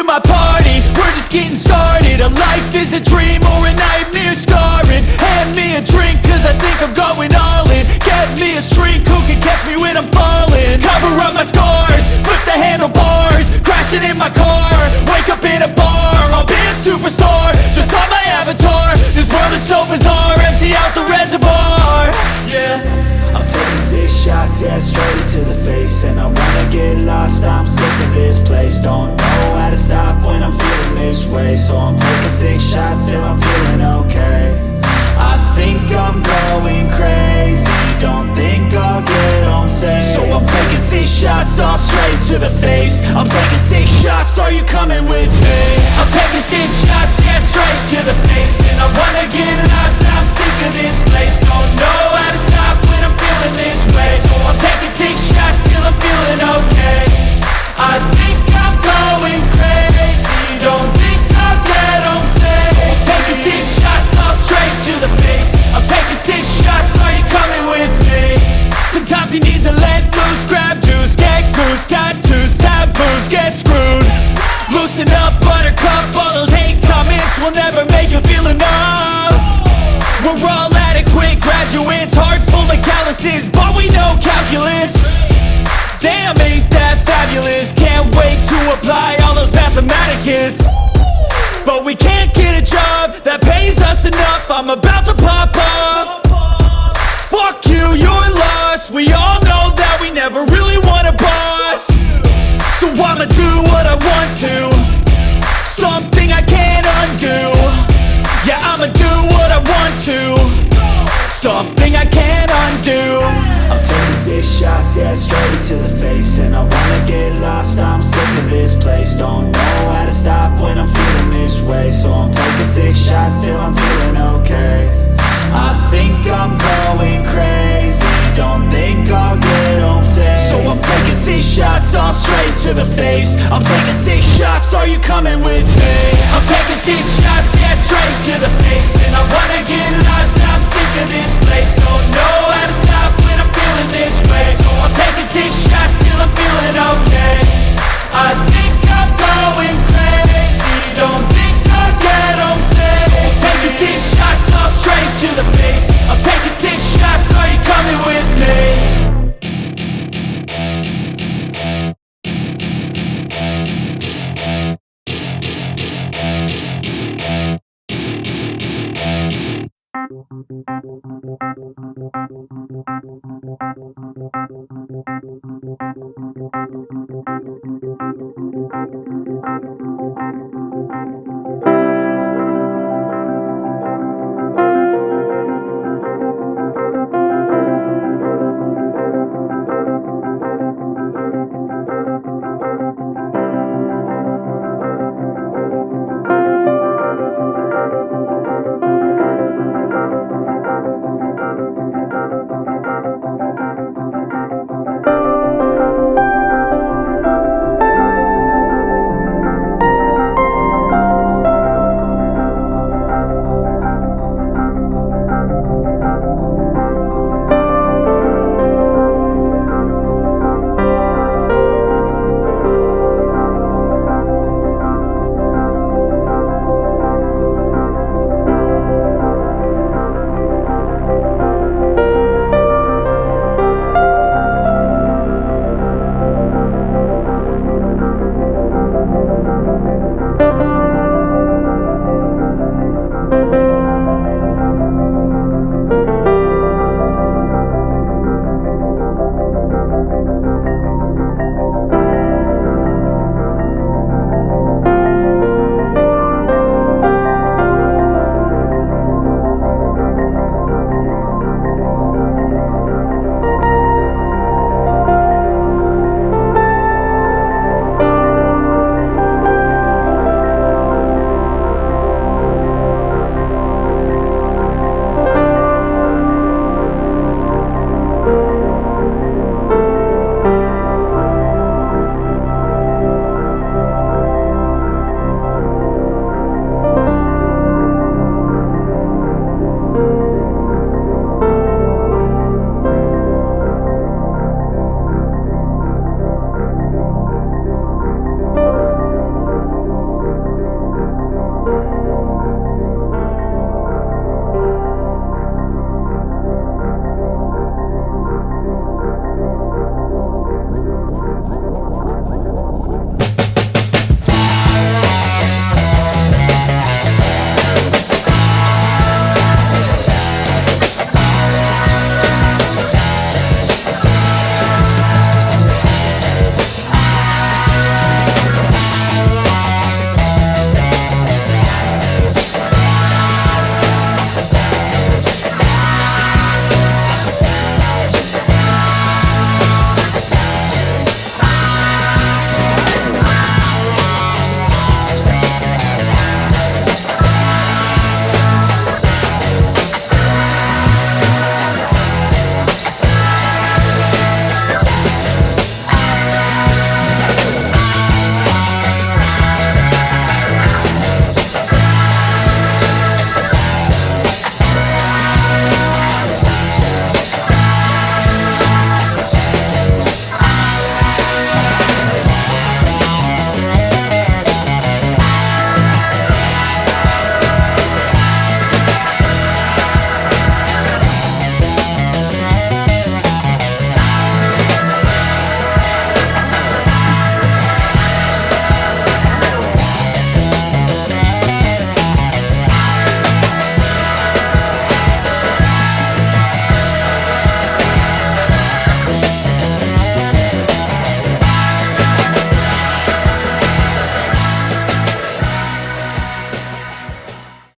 my party, we're just getting started. A life is a dream or a nightmare scarring. Hand me a drink cause I think I'm going all in. Get me a shrink who can catch me when I'm falling. Cover up my scars, flip the handlebars, crashing in my car, wake up in a bar. I'll be a superstar, just on my avatar. This world is so bizarre, empty out the reservoir. Yeah, I'm taking 6 shots, yeah, straight to the face. And I wanna get lost, I'm sick of this place. Don't know how to stop when I'm feeling this way. So I'm taking 6 shots till I'm feeling okay. I think I'm going crazy, don't think I'll get home safe. So I'm taking 6 shots, all straight to the face. I'm taking 6 shots, are you coming with me? I'm taking 6 shots, yeah, straight to the face. And I wanna get lost, I'm sick of this place. Don't know how to stop when I'm feeling this way. So I'm taking 6 shots till I'm feeling okay. I think I'm going crazy, don't think I'll get home safe. So I'm taking 6 shots, all straight to the face. I'm taking 6 shots, are you coming with me? Sometimes you need to let loose, grab juice, get goose, tattoos, taboos, get screwed. Loosen up, buttercup, all those hate comments will never make you feel enough. We're all adequate graduates, hearts full of calluses, but we know calculus. Damn, ain't that fabulous? Can't wait to apply all those mathematicus. But we can't get a job that pays us enough. I'm about to pop off. Fuck you, you're lost. We all know that we never really want a boss. So I'ma do what I want to, something I can't undo. Yeah, I'ma do what I want to, something I can't undo. I'm taking 6 shots, yeah, straight to the face. And I wanna get lost, I'm sick of this place. Don't know how to stop when I'm feeling this way. So I'm taking 6 shots till I'm feeling okay. I think I'm going crazy, don't think I'll get home safe. So I'm taking 6 shots, all straight to the face. I'm taking 6 shots, are you coming with me? I'm taking 6 shots, yeah, straight to the face. And I wanna get lost, I'm sick of this place. Don't know how to stop when I'm feeling this way. So I'm taking 6 shots till I'm feeling okay. I think I'm going crazy, don't think I'll get home safe. So I'm taking 6 shots, all straight to the face. I'm taking 6 shots, are you coming with me?